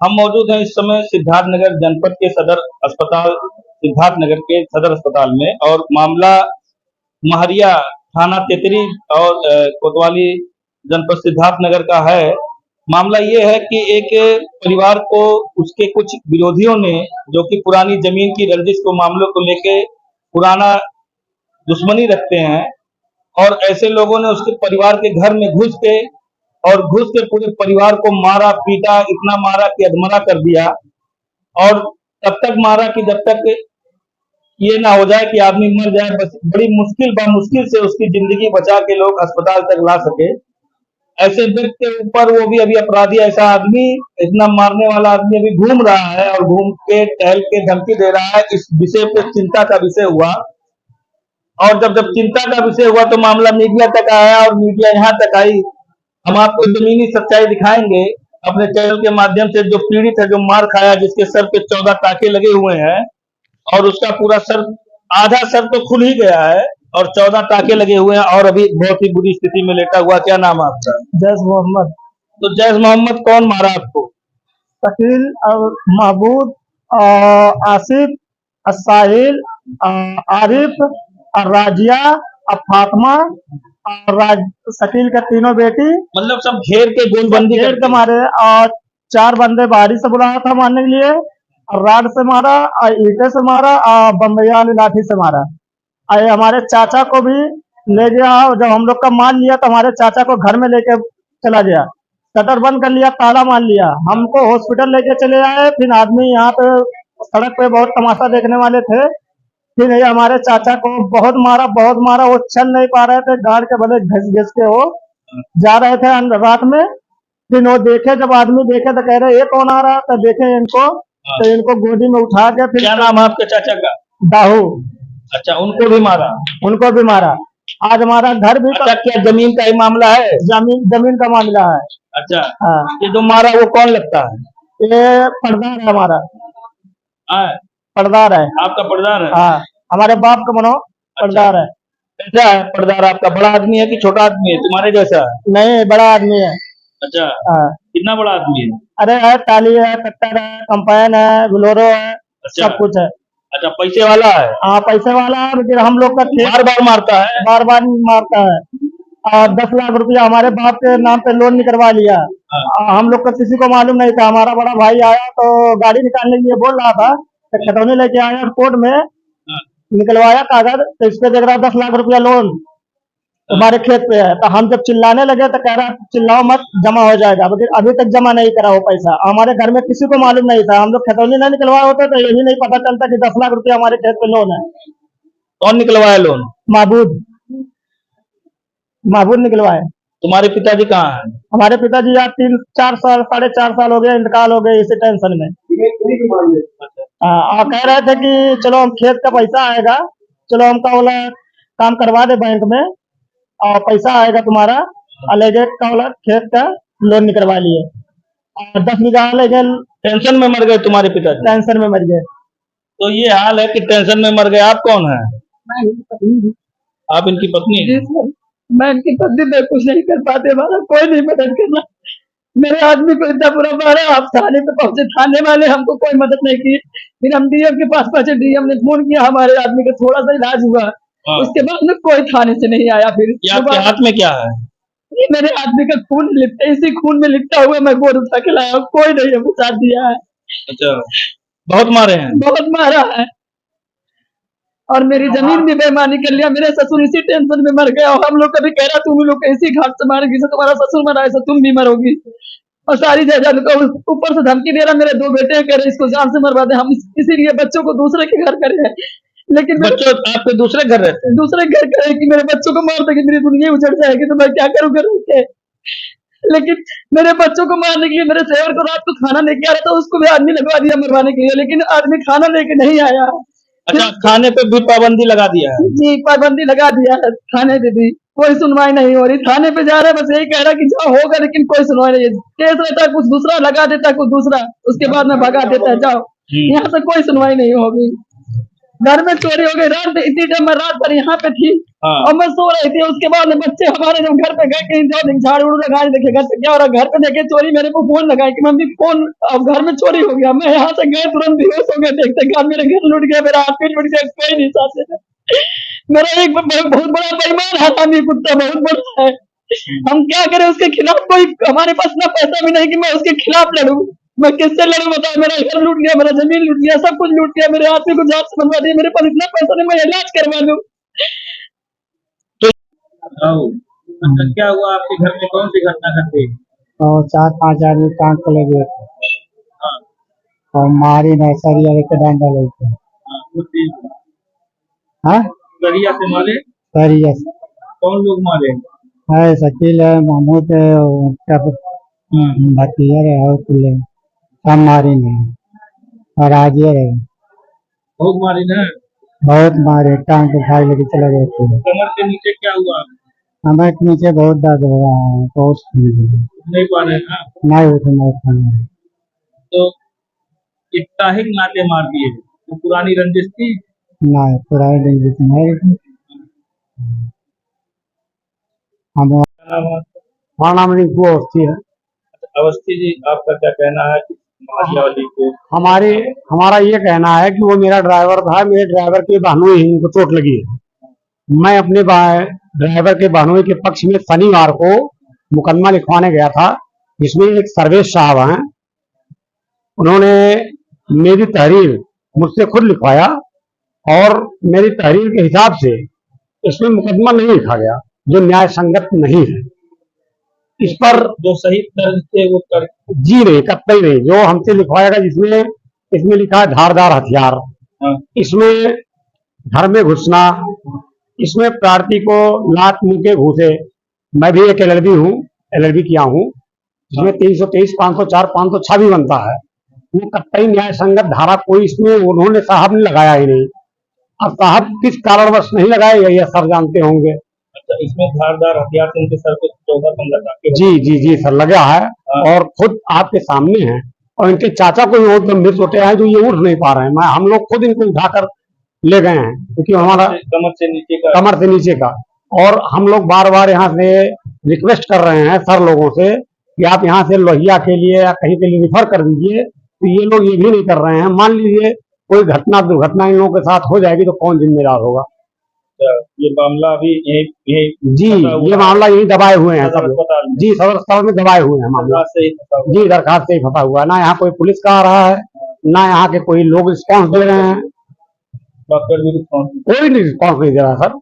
हम मौजूद हैं इस समय सिद्धार्थनगर जनपद के सदर अस्पताल सिद्धार्थनगर के सदर अस्पताल में और मामला महरिया थाना तेतरी और कोतवाली जनपद सिद्धार्थनगर का है। मामला ये है कि एक परिवार को उसके कुछ विरोधियों ने, जो कि पुरानी जमीन की रंजिश को मामलों को लेके पुराना दुश्मनी रखते हैं, और ऐसे लोगों ने उसके परिवार के घर में घुस के पूरे परिवार को मारा पीटा, इतना मारा कि अधमरा कर दिया। और तब तक मारा कि जब तक ये ना हो जाए कि आदमी मर जाए, बस बड़ी मुश्किल से उसकी जिंदगी बचा के लोग अस्पताल तक ला सके। ऐसे व्यक्ति के ऊपर, वो भी अभी अपराधी, ऐसा आदमी, इतना मारने वाला आदमी अभी घूम रहा है और घूम के टहल के धमकी दे रहा है। इस विषय पे चिंता का विषय हुआ, और जब चिंता का विषय हुआ तो मामला मीडिया तक आया और मीडिया यहाँ तक आई। हम आपको जमीनी सच्चाई दिखाएंगे अपने चैनल के माध्यम से। जो पीड़ित है, जो मार खाया, जिसके सर पे 14 टाके लगे हुए हैं और उसका पूरा सर, आधा सर तो खुल ही गया है और 14 टाके लगे हुए हैं और अभी बहुत ही बुरी स्थिति में लेटा हुआ। क्या नाम है आपका? जैस मोहम्मद। तो जैस मोहम्मद, कौन मारा आपको? शकील और महबूब, आसिफ, साहिल, आरिफ और राजिया और फातिमा और शकील का तीनों बेटी, मतलब सब घेर के गोलबंदी घेर के मारे। और 4 बंदे बाहरी से बुलाया था मारने के लिए, और राड से मारा और ईंटे से मारा और बम्बैया वाली लाठी से मारा। और हमारे चाचा को भी ले गया। जब हम लोग का मान लिया तो हमारे चाचा को घर में लेके चला गया, शटर बंद कर लिया, ताला मार लिया। हमको हॉस्पिटल लेके चले आए। फिर आदमी यहाँ पे सड़क पे बहुत तमाशा देखने वाले थे। फिर ये हमारे चाचा को बहुत मारा, वो चल नहीं पा रहे थे, गाड़ के भले घिस घिस के वो जा रहे थे रात में। फिर वो देखे, जब आदमी देखे तो कह रहे ये कौन आ रहा, तो देखे इनको, तो इनको गोदी में उठा के फिर। क्या नाम है आपके चाचा का? दाहू। अच्छा, उनको भी मारा? उनको भी मारा। आज हमारा घर भी। अच्छा, क्या जमीन का ही मामला है? जमीन का मामला है। अच्छा। हाँ। ये जो मारा वो कौन लगता है? ये पर्दार है हमारा। पर्दार है। आपका पर्दार है? हाँ, हमारे बाप का मनो पर्दार है। कैसा है पर्दार आपका? बड़ा आदमी है कि छोटा आदमी है, तुम्हारे जैसा? नहीं, बड़ा आदमी है। अच्छा। हाँ। कितना बड़ा आदमी है? अरे है, टाली है, कट्टर है, कंपाइन है, ब्लोरो है। अच्छा। सब कुछ है। अच्छा, पैसे वाला है? हाँ, पैसे वाला है, लेकिन हम लोग का बार बार मारता है? बार बार मारता है। और 10 लाख रुपया हमारे बाप के नाम पे लोन निकलवा लिया। हम लोग को किसी को मालूम नहीं था। हमारा बड़ा भाई आया तो गाड़ी निकालने के लिए बोल रहा था, तो खतौनी लेके आया, कोर्ट में निकलवाया कागज, तो इस पे देख रहा 10 लाख रुपया लोन हमारे खेत पे है। तो हम जब चिल्लाने लगे तो कह रहा चिल्लाओ मत, जमा हो जाएगा। लेकिन अभी तक जमा नहीं करा वो पैसा। हमारे घर में किसी को मालूम नहीं था। हम लोग खतौनी नहीं निकलवाए होते तो यही नहीं पता चलता कि 10 लाख रुपया हमारे खेत पे लोन है। कौन निकलवाया लोन? महबूद निकलवाए। तुम्हारे पिताजी कहाँ हैं? हमारे पिताजी यार 3-4 साल, 4.5 साल हो गए, इंतकाल हो गए इसी टेंशन में। कह रहे थे कि चलो हम खेत का पैसा आएगा, चलो हमका बोला काम करवा दे बैंक में और पैसा आएगा तुम्हारा, अलग का बोला खेत का लोन निकलवा लिए। और 10 बीघा ले गए। टेंशन में मर गए तुम्हारे पिताजी? टेंशन में मर गए। तो ये हाल है कि टेंशन में मर गए। आप कौन है? आप इनकी पत्नी? मैं इनकी पत्नी। मैं कुछ नहीं कर पाते, हमारा कोई नहीं मदद करना। मेरे आदमी को इतना बुरा मारा, आप थाने पे पहुंचे, थाने वाले हमको कोई मदद नहीं की। फिर हम डीएम के पास पहुंचे, डीएम ने फोन किया, हमारे आदमी का थोड़ा सा इलाज हुआ। उसके बाद में कोई थाने से नहीं आया। फिर आपके हाथ में क्या है? ये मेरे आदमी का खून लिपटा, इसी खून में लिपटा हुआ मैं गोद उठा के लाया, कोई नहीं हमको साथ दिया है। अच्छा, बहुत मारे हैं? बहुत मारा है। और मेरी जमीन भी बेईमानी कर लिया। मेरे ससुर इसी टेंशन में मर गया। और हम लोग कभी कह रहा तुम लोग इसी घाट से मारेगी, से तुम्हारा ससुर मरा है, तुम भी मरोगी। और सारी जायदाद को ऊपर से धमकी दे रहा। मेरे 2 बेटे कह रहे इसको जान से मरवा दे, हम इसीलिए बच्चों को दूसरे के घर करे। लेकिन बच्चों आपके दूसरे घर रहते हैं? दूसरे घर करे कि मेरे बच्चों को मार देगी, मेरी दुनिया उजड़ जाएगी, तो मैं क्या करूँ घर के। लेकिन मेरे बच्चों को मारने के लिए मेरे शहर को रात को खाना लेके आ रहा था, उसको भी आदमी लगवा दिया मरवाने के लिए, लेकिन आदमी खाना लेके नहीं आया। अच्छा, खाने पे भी पाबंदी लगा दिया है? जी, पाबंदी लगा दिया है खाने पे भी। कोई सुनवाई नहीं हो रही। थाने पे जा रहा है, बस यही कह रहा कि जाओ होगा, लेकिन कोई सुनवाई नहीं है। केस रहता है, कुछ दूसरा लगा देता है, कुछ दूसरा, उसके बाद में भगा देता है, जाओ। यहाँ से कोई सुनवाई नहीं होगी। घर में चोरी हो गई। रात इतनी जब मैं रात भर यहाँ पे थी हाँ और मैं सो रही थी, उसके बाद बच्चे हमारे जब घर पे गए कहीं जाओ झाड़ उड़ लगाए, देखे घर पे क्या हो रहा है, घर पे देखे चोरी, मेरे को फोन लगाए कि मम्मी फोन अब घर में चोरी हो गया। मैं यहाँ से गए तुरंत बेहोश हो गए, देखते घर मेरे घर लुट गया, मेरा हाथ लुट गया, कोई नहीं साथ है। मेरा एक बहुत बड़ा बेईमान हरामी कुत्ता बहुत बड़ा है। हम क्या करें उसके खिलाफ, कोई हमारे पास ना पैसा भी नहीं कि मैं उसके खिलाफ लड़ूं। मैं किससे लड़ूं बताओ, मेरा घर लूट गया, मेरा जमीन लूट गया, सब कुछ लूट गया, मेरे आदमी को जान से बनवा दिया, मेरे पास इतना पैसा नहीं मैं इलाज करवा लूं। अच्छा क्या हुआ आपके घर में, कौन सी घटना घट गई? और 4-5 आदमी टांग के लगे थे हाँ और मारी नर्सरी वाले के डंडा लेके। हाँ कुछ दिन हाँ गरिया से मारे? सही कौन लोग मारे? है, शकील है, महमूद है, और क्या भतीजा है और कुल है। सब मारी नहीं और आजियर है, बहुत मारे ना? बहुत मारे, टांग के भाई लेके चले गए थे। कमर के नीचे क्या हुआ? हमारे के नीचे बहुत दर्द हो रहा है, बहुत नहीं पा रहे ना? नहीं उठे नहीं खाना। तो इत्ताहिक नाते मार दिए, तो पुरानी रंजिश थी? नहीं पुरानी डेंगू से नहीं। हम क्या नाम है? हमारा नाम रिंकू अवस्थी है। अवस्थी जी, आपका क्या कहना है महारिया वाली को? हमारा ये कहना है कि वो मेरा ड्राइवर था, मेरे ड्राइवर के बहनोई ही उनको चोट लगी है। मैं अपने ड्राइवर के बहनोई के पक्ष में शनिवार को मुकदमा लिखवाने गया था, जिसमें एक सर्वेश साहब हैं, उन्होंने मेरी तहरीर मुझसे खुद लिखवाया और मेरी तहरीर के हिसाब से इसमें मुकदमा नहीं लिखा गया, जो न्याय संगत नहीं है। इस पर जो सही दर्ज थे वो कर जी नहीं, कतई नहीं। जो हमसे लिखवाया गया, जिसमें इसमें लिखा है धारदार हथियार, हाँ इसमें घर में घुसना, इसमें प्रार्थी को लात मुंह के घूसे। मैं भी एक एलएलबी हूँ, एलएलबी किया हूँ, जिसमें 323, 504, 506 भी बनता है। वो कतई न्याय संगत धारा कोई इसमें उन्होंने साहब ने लगाया ही नहीं। अब साहब किस कारणवश नहीं लगाए यही सर जानते होंगे। अच्छा, इसमें धारदार हथियार से उनके सर पे 14-15 टाँके जी जी जी सर लगा है, और खुद आपके सामने है। और इनके चाचा को भी बहुत गंभीर चोटें हैं, जो ये उठ नहीं पा रहे हैं। हम लोग खुद इनको उठाकर ले गए हैं, क्योंकि हमारा कमर से नीचे का। और हम लोग बार बार यहाँ से रिक्वेस्ट कर रहे हैं सर लोगों से कि आप यहाँ से लोहिया के लिए या कहीं के लिए रिफर कर दीजिए, तो ये लोग ये भी नहीं कर रहे हैं। मान लीजिए कोई घटना दुर्घटना इन लोगों के साथ हो जाएगी तो कौन जिम्मेदार होगा? ये मामला अभी यही जी, ये मामला यही दबाए हुए हैं सब लोग। जी, सदर अस्पताल में दबाए हुए हैं मामला जी, दरखास्त से ही फंसा हुआ है। ना यहाँ कोई पुलिस का आ रहा है, ना यहाँ के कोई लोग रिस्पॉन्स दे रहे हैं। डॉक्टर भी रिस्पॉन्स कोई रिस्पॉन्स नहीं दे रहा सर।